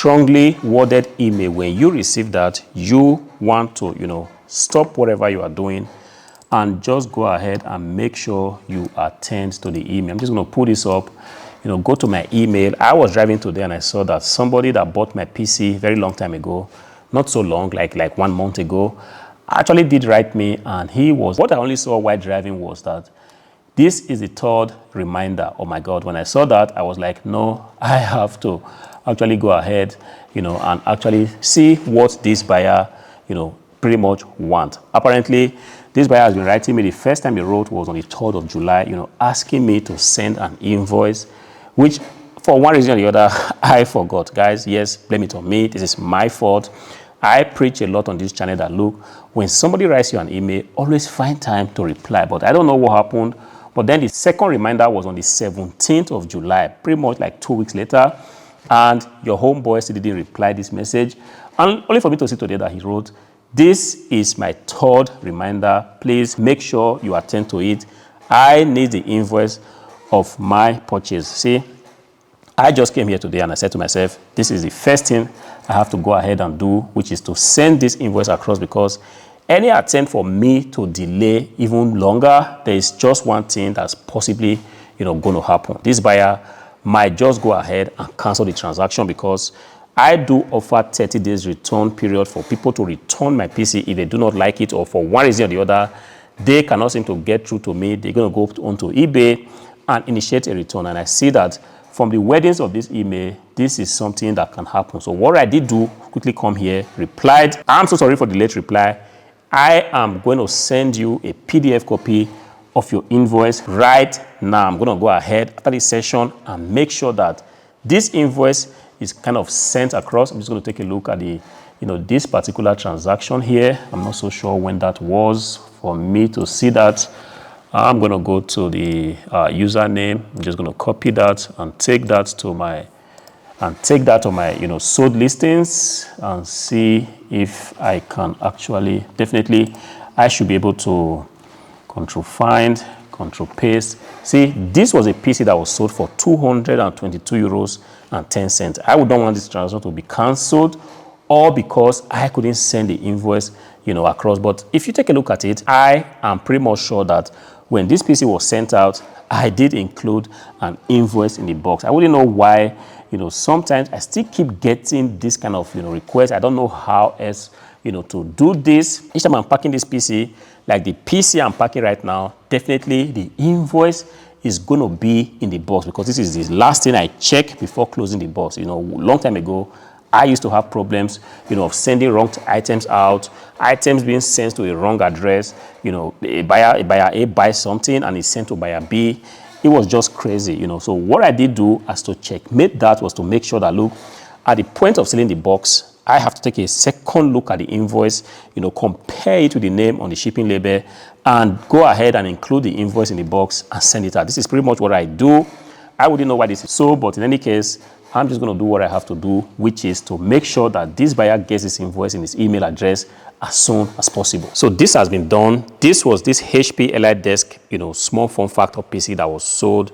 strongly worded email. When you receive that, you want to, stop whatever you are doing and just go ahead and make sure you attend to the email. I'm just going to pull this up, go to my email. I was driving today and I saw that somebody that bought my PC very long time ago, not so long, like 1 month ago, actually did write me, and what I only saw while driving was that this is the third reminder. Oh my God, when I saw that, I was like, no, I have to actually go ahead, and actually see what this buyer, pretty much want. Apparently, this buyer has been writing me. The first time he wrote was on the 3rd of July, asking me to send an invoice, which for one reason or the other, I forgot. Guys, yes, blame it on me. This is my fault. I preach a lot on this channel that, look, when somebody writes you an email, always find time to reply. But I don't know what happened. But then the second reminder was on the 17th of July, pretty much like 2 weeks later. And your homeboy still didn't reply this message. And only for me to see today that he wrote, this is my third reminder. Please make sure you attend to it. I need the invoice of my purchase. See, I just came here today and I said to myself, this is the first thing I have to go ahead and do, which is to send this invoice across, because any attempt for me to delay even longer, there is just one thing that's possibly, going to happen. This buyer might just go ahead and cancel the transaction, because I do offer 30 days return period for people to return my PC if they do not like it, or for one reason or the other, they cannot seem to get through to me. They're going to go onto eBay and initiate a return. And I see that from the wordings of this email, this is something that can happen. So what I did do, quickly come here, replied. I'm so sorry for the late reply. I am going to send you a PDF copy of your invoice right now. I'm going to go ahead after this session and make sure that this invoice is kind of sent across. I'm just going to take a look at the, this particular transaction here. I'm not so sure when that was for me to see that. I'm going to go to the username. I'm just going to copy that and take that to my sold listings and see if I can actually, definitely I should be able to control find, control paste. See, this was a PC that was sold for 222 euros and 10 cents. I would not want this transaction to be cancelled, or because I couldn't send the invoice, across. But if you take a look at it, I am pretty much sure that when this PC was sent out, I did include an invoice in the box. I wouldn't know why, sometimes I still keep getting this kind of, requests. I don't know how else, to do this. Each time I'm packing this PC, like the PC I'm packing right now, definitely the invoice is going to be in the box, because this is the last thing I check before closing the box. Long time ago, I used to have problems, of sending wrong items out, items being sent to a wrong address. Buyer A buys something and it's sent to buyer B. It was just crazy, So what I did do as to checkmate that was to make sure that, look, at the point of selling the box, I have to take a second look at the invoice, compare it with the name on the shipping label, and go ahead and include the invoice in the box and send it out. This is pretty much what I do. I wouldn't know why this is so, but in any case, I'm just going to do what I have to do, which is to make sure that this buyer gets his invoice in his email address as soon as possible. So this has been done. This was this HP EliteDesk, small form factor PC that was sold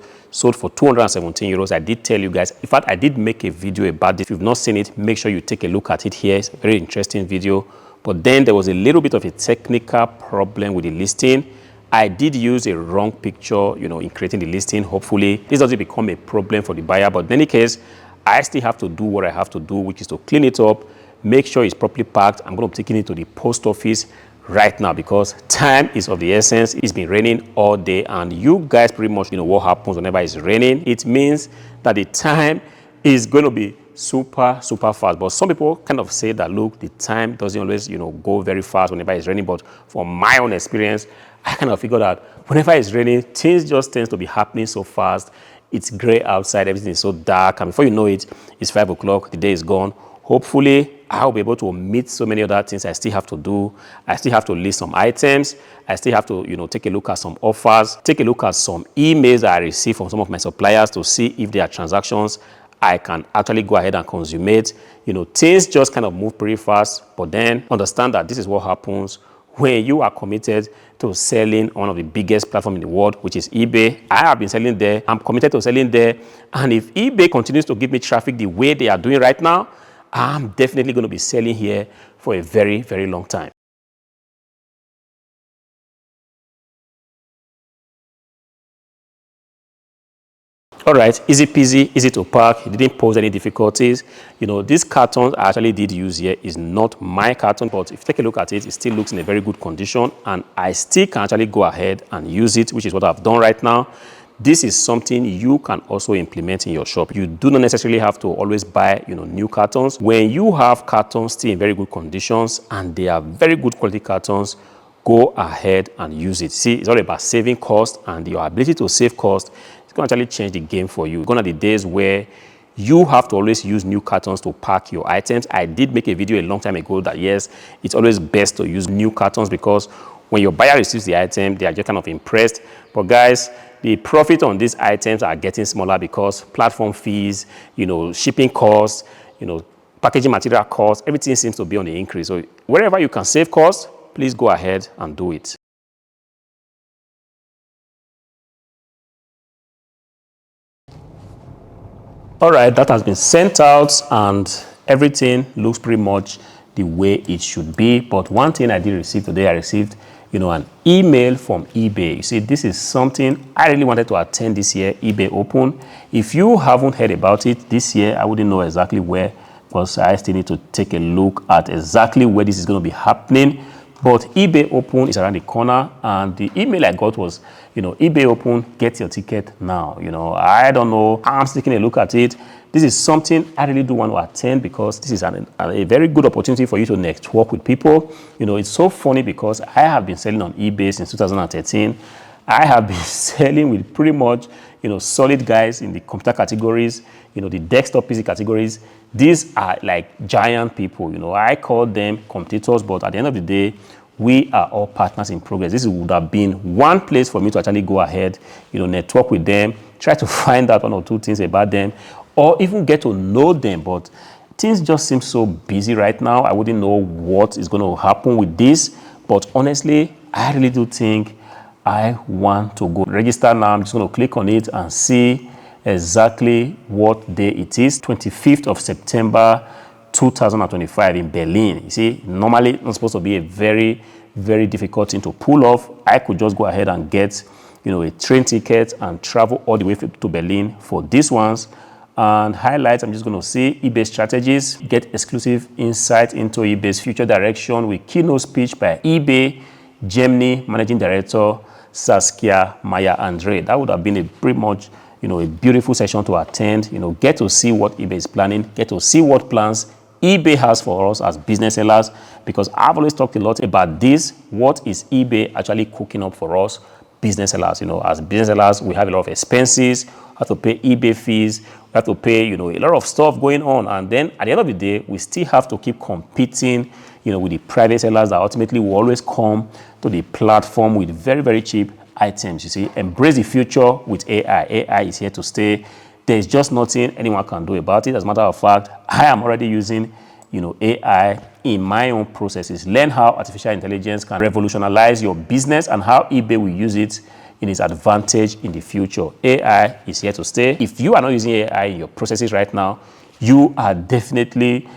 for 217 euros. I did tell you guys, in fact, I did make a video about this. If you've not seen it, make sure you take a look at it here. It's a very interesting video. But then there was a little bit of a technical problem with the listing. I did use a wrong picture, in creating the listing. Hopefully, this doesn't become a problem for the buyer. But in any case, I still have to do what I have to do, which is to clean it up, make sure it's properly packed. I'm going to be taking it to the post office right now, because time is of the essence. It's been raining all day, and you guys pretty much know what happens whenever it's raining. It means that the time is going to be super fast. But some people kind of say that, look, the time doesn't always go very fast whenever it's raining. But from my own experience, I kind of figured out whenever it's raining, things just tends to be happening so fast. It's gray outside, everything is so dark, and before you know it, it's 5 o'clock, the day is gone. Hopefully, I'll be able to meet so many other things I still have to do. I still have to list some items. I still have to, take a look at some offers, take a look at some emails that I receive from some of my suppliers to see if there are transactions I can actually go ahead and consummate. Things just kind of move pretty fast, but then understand that this is what happens when you are committed to selling on one of the biggest platforms in the world, which is eBay. I have been selling there. I'm committed to selling there. And if eBay continues to give me traffic the way they are doing right now, I'm definitely going to be selling here for a very, very long time. All right, easy peasy, easy to pack. It didn't pose any difficulties. You know, this carton I actually did use here is not my carton, but if you take a look at it, it still looks in a very good condition, and I still can actually go ahead and use it, which is what I've done right now. This is something you can also implement in your shop. You do not necessarily have to always buy, new cartons. When you have cartons still in very good conditions and they are very good quality cartons, go ahead and use it. See, it's all about saving cost, and your ability to save cost is going to actually change the game for you. Gone are the days where you have to always use new cartons to pack your items. I did make a video a long time ago that yes, it's always best to use new cartons, because when your buyer receives the item, they are just kind of impressed. But guys, the profit on these items are getting smaller because platform fees, shipping costs, packaging material costs, everything seems to be on the increase. So wherever you can save costs, please go ahead and do it. All right, that has been sent out and everything looks pretty much the way it should be. But one thing I did receive today, I received, an email from eBay. You see, this is something I really wanted to attend this year, eBay Open. If you haven't heard about it this year, I wouldn't know exactly where, because I still need to take a look at exactly where this is going to be happening. But eBay Open is around the corner, and the email I got was, eBay Open, get your ticket now. I don't know. I'm taking a look at it. This is something I really do want to attend, because this is a very good opportunity for you to network with people. It's so funny because I have been selling on eBay since 2013. I have been selling with pretty much, solid guys in the computer categories, the desktop PC categories. These are like giant people. I call them competitors, but at the end of the day, we are all partners in progress. This would have been one place for me to actually go ahead, network with them, try to find out one or two things about them, or even get to know them. But things just seem so busy right now. I wouldn't know what is going to happen with this. But honestly, I really do think I want to go register now. I'm just going to click on it and see exactly what day it is. 25th of September 2025 in Berlin. You see, normally it's not supposed to be a very, very difficult thing to pull off. I could just go ahead and get, a train ticket and travel all the way to Berlin for these ones. And highlights, I'm just going to see eBay strategies, get exclusive insight into eBay's future direction with keynote speech by eBay Germany Managing Director Saskia Meyer-Andre. That would have been a pretty much, a beautiful session to attend. Get to see what eBay is planning, get to see what plans eBay has for us as business sellers, because I've always talked a lot about this. What is eBay actually cooking up for us business sellers? As business sellers, we have a lot of expenses, we have to pay eBay fees, we have to pay, a lot of stuff going on. And then at the end of the day, we still have to keep competing, with the private sellers that ultimately will always come to the platform with very, very cheap items. You see, embrace the future with AI. AI is here to stay. There's just nothing anyone can do about it. As a matter of fact, I am already using, AI in my own processes. Learn how artificial intelligence can revolutionize your business and how eBay will use it in its advantage in the future. AI is here to stay. If you are not using AI in your processes right now, you are definitely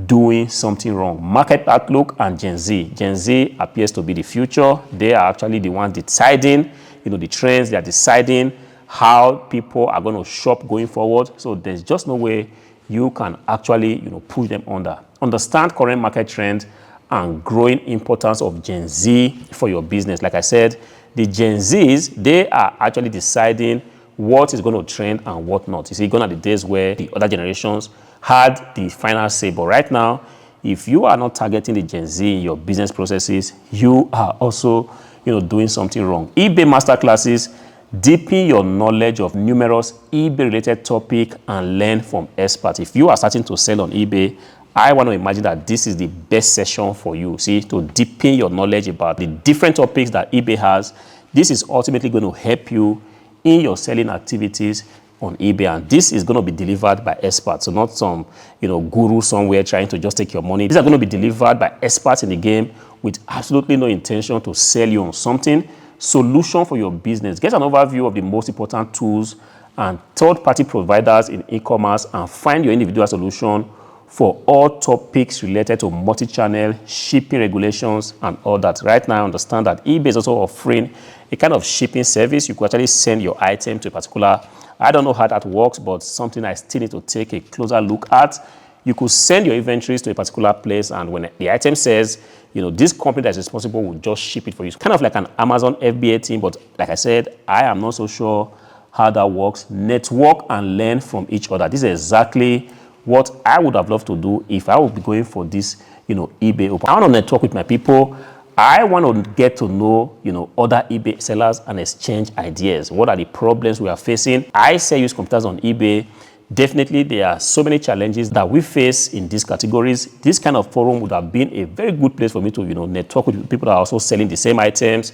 doing something wrong. Market outlook and Gen Z. Gen Z appears to be the future. They are actually the ones deciding, the trends. They are deciding how people are going to shop going forward. So there's just no way you can actually, push them under. Understand current market trends and growing importance of Gen Z for your business. Like I said, the Gen Zs, they are actually deciding what is going to trend and what not. You see, gone are the days where the other generations had the final say. But right now, if you are not targeting the Gen Z in your business processes, you are also, doing something wrong. eBay masterclasses, deepen your knowledge of numerous eBay-related topics and learn from experts. If you are starting to sell on eBay, I want to imagine that this is the best session for you. See, to deepen your knowledge about the different topics that eBay has. This is ultimately going to help you in your selling activities on eBay, and this is going to be delivered by experts, so not some guru somewhere trying to just take your money. These are going to be delivered by experts in the game with absolutely no intention to sell you on something. Solution for your business. Get an overview of the most important tools and third-party providers in e-commerce and find your individual solution for all topics related to multi-channel shipping regulations and all that. Right now, I understand that eBay is also offering a kind of shipping service. You could actually send your item to a particular, I don't know how that works, but something I still need to take a closer look at. You could send your inventories to a particular place, and when the item says, this company that is responsible will just ship it for you. It's kind of like an Amazon FBA thing, but like I said, I am not so sure how that works. Network and learn from each other. This is exactly what I would have loved to do if I would be going for this, eBay open. I want to network with my people. I want to get to know, other eBay sellers and exchange ideas. What are the problems we are facing? I sell used computers on eBay. Definitely, there are so many challenges that we face in these categories. This kind of forum would have been a very good place for me to, network with people that are also selling the same items,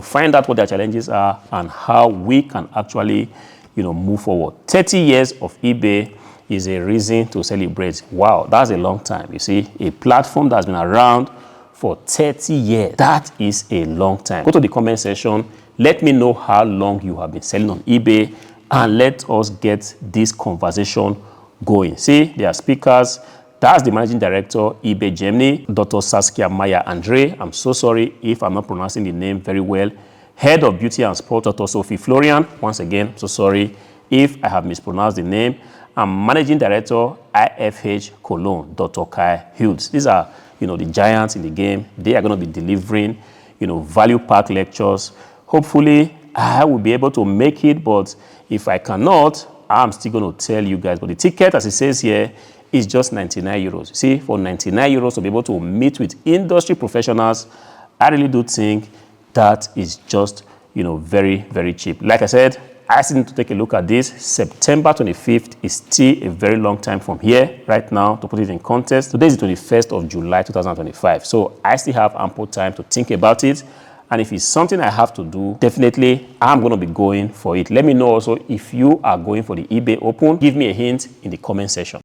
find out what their challenges are and how we can actually, move forward. 30 years of eBay is a reason to celebrate. Wow, that's a long time. You see, a platform that's been around for 30 years. That is a long time. Go to the comment section. Let me know how long you have been selling on eBay, and let us get this conversation going. See, there are speakers. That's the managing director, eBay Germany, Dr. Saskia Maya Andre. I'm so sorry if I'm not pronouncing the name very well. Head of Beauty and Sport, Dr. Sophie Florian. Once again, so sorry if I have mispronounced the name. I'm managing director, IFH Cologne, Dr. Kai Hilds. These are, the giants in the game. They are going to be delivering, value pack lectures. Hopefully, I will be able to make it, but if I cannot, I'm still going to tell you guys. But the ticket, as it says here, is just 99 euros. See, for 99 euros to be able to meet with industry professionals, I really do think that is just, very, very cheap. Like I said, I still need to take a look at this. September 25th is still a very long time from here right now. To put it in context, today is the 21st of July 2025. So I still have ample time to think about it. And if it's something I have to do, definitely I'm going to be going for it. Let me know also if you are going for the eBay Open. Give me a hint in the comment section.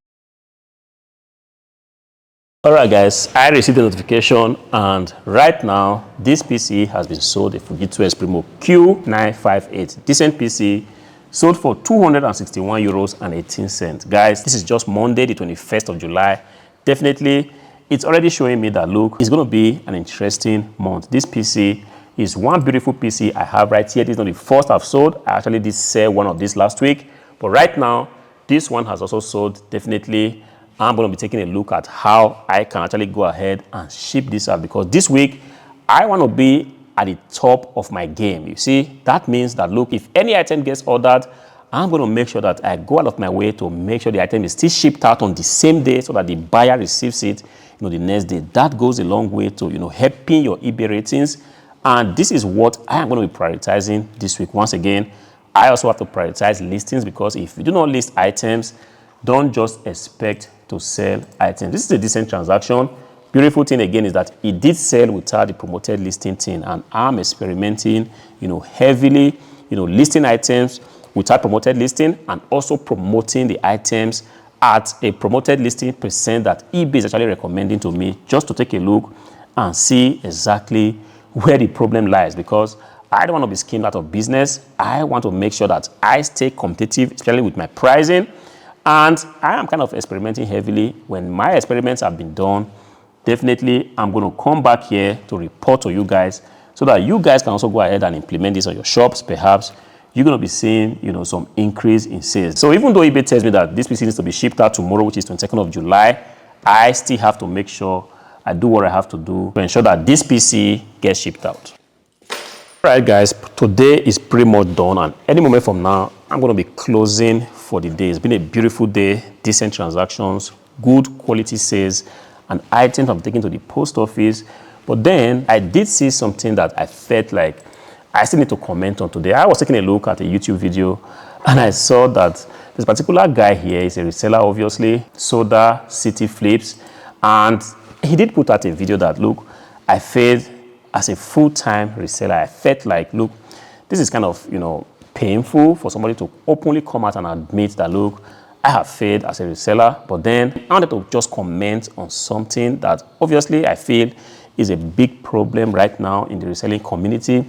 All right, guys, I received a notification, and right now this PC has been sold, a Fujitsu Exprimo Q958. Decent PC, sold for 261 euros and 18 cents. Guys, this is just Monday, the 21st of July. Definitely, it's already showing me that, look, it's going to be an interesting month. This PC is one beautiful PC I have right here. This is not the first I've sold. I actually did sell one of these last week, but right now, this one has also sold. Definitely, I'm going to be taking a look at how I can actually go ahead and ship this out, because this week I want to be at the top of my game. You see, that means that, look, if any item gets ordered, I'm going to make sure that I go out of my way to make sure the item is still shipped out on the same day so that the buyer receives it, the next day. That goes a long way to, helping your eBay ratings. And this is what I am going to be prioritizing this week. Once again, I also have to prioritize listings, because if you do not list items, don't just expect to sell items. This is a decent transaction. Beautiful thing again is that it did sell without the promoted listing thing, and I'm experimenting, heavily, listing items without promoted listing, and also promoting the items at a promoted listing percent that eBay is actually recommending to me, just to take a look and see exactly where the problem lies, because I don't want to be schemed out of business. I want to make sure that I stay competitive, especially with my pricing. And I am kind of experimenting heavily. When my experiments have been done, definitely I'm going to come back here to report to you guys, so that you guys can also go ahead and implement this on your shops. Perhaps you're going to be seeing, some increase in sales. So even though eBay tells me that this PC needs to be shipped out tomorrow, which is 22nd of July, I still have to make sure I do what I have to do to ensure that this PC gets shipped out. All right, guys, today is pretty much done, and any moment from now, I'm going to be closing for the day. It's been a beautiful day, decent transactions, good quality sales, and items I'm taking to the post office. But then I did see something that I felt like I still need to comment on today. I was taking a look at a YouTube video, and I saw that this particular guy here is a reseller, obviously, Soda City Flips, and he did put out a video that, look, I failed as a full-time reseller. I felt like, look, this is kind of, painful for somebody to openly come out and admit that, look, I have failed as a reseller. But then I wanted to just comment on something that obviously I feel is a big problem right now in the reselling community.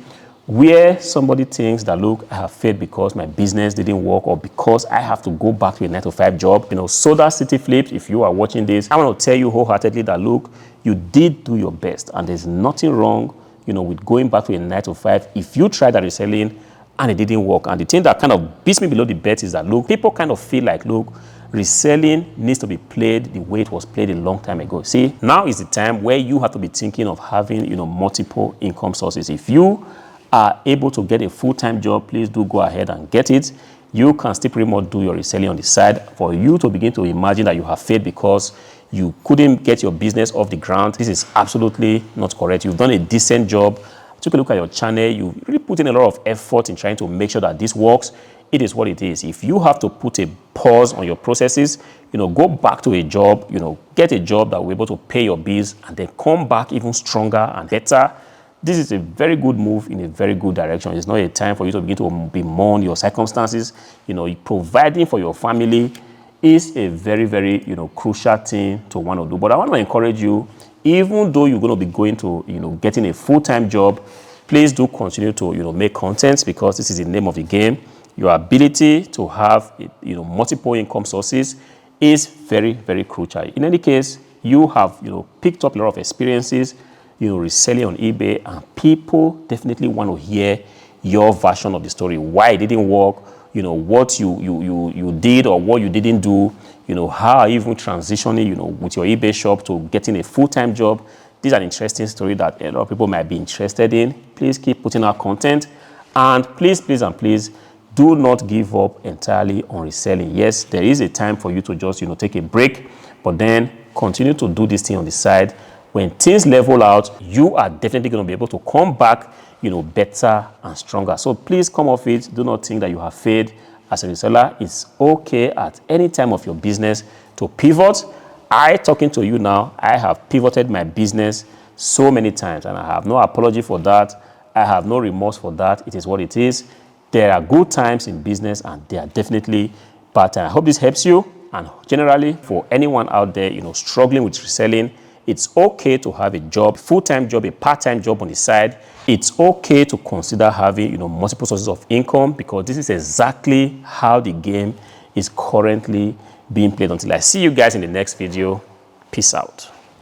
where somebody thinks that, look, I have failed because my business didn't work or because I have to go back to a 9-to-5 job. You know, Soda City Flips, if you are watching this, I want to tell you wholeheartedly that, look, you did do your best and there's nothing wrong, you know, with going back to a 9-to-5 if you tried that reselling and it didn't work. And the thing that kind of beats me below the belt is that, look, people kind of feel like, look, reselling needs to be played the way it was played a long time ago. See, now is the time where you have to be thinking of having, you know, multiple income sources. If you are able to get a full-time job, please do go ahead and get it. You can still pretty much do your reselling on the side. For you to begin to imagine that you have failed because you couldn't get your business off the ground, this is absolutely not correct. You've done a decent job. Took a look at your channel. You really put in a lot of effort in trying to make sure that this works. It is what it is. If you have to put a pause on your processes, you know, go back to a job, you know, get a job that will be able to pay your bills and then come back even stronger and better. This is a very good move in a very good direction. It's not a time for you to begin to bemoan your circumstances. You know, providing for your family is a very, very, you know, crucial thing to want to do. But I want to encourage you, even though you're going to be going to, you know, getting a full-time job, please do continue to, you know, make content, because this is the name of the game. Your ability to have, you know, multiple income sources is very, very crucial. In any case, you have, you know, picked up a lot of experiences, you know, reselling on eBay, and people definitely want to hear your version of the story, why it didn't work, you know, what you did or what you didn't do, you know, how are you even transitioning, you know, with your eBay shop to getting a full-time job. This is an interesting story that a lot of people might be interested in. Please keep putting out content, and please, please, and please, do not give up entirely on reselling. Yes, there is a time for you to just, you know, take a break, but then continue to do this thing on the side. When things level out, you are definitely going to be able to come back, you know, better and stronger. So please come off it. Do not think that you have failed as a reseller. It's okay at any time of your business to pivot. Talking to you now, I have pivoted my business so many times, and I have no apology for that. I have no remorse for that. It is what it is. There are good times in business and there are definitely bad times. I hope this helps you. And generally, for anyone out there, you know, struggling with reselling, it's okay to have a job, full-time job, a part-time job on the side. It's okay to consider having, you know, multiple sources of income, because this is exactly how the game is currently being played. Until I see you guys in the next video, peace out.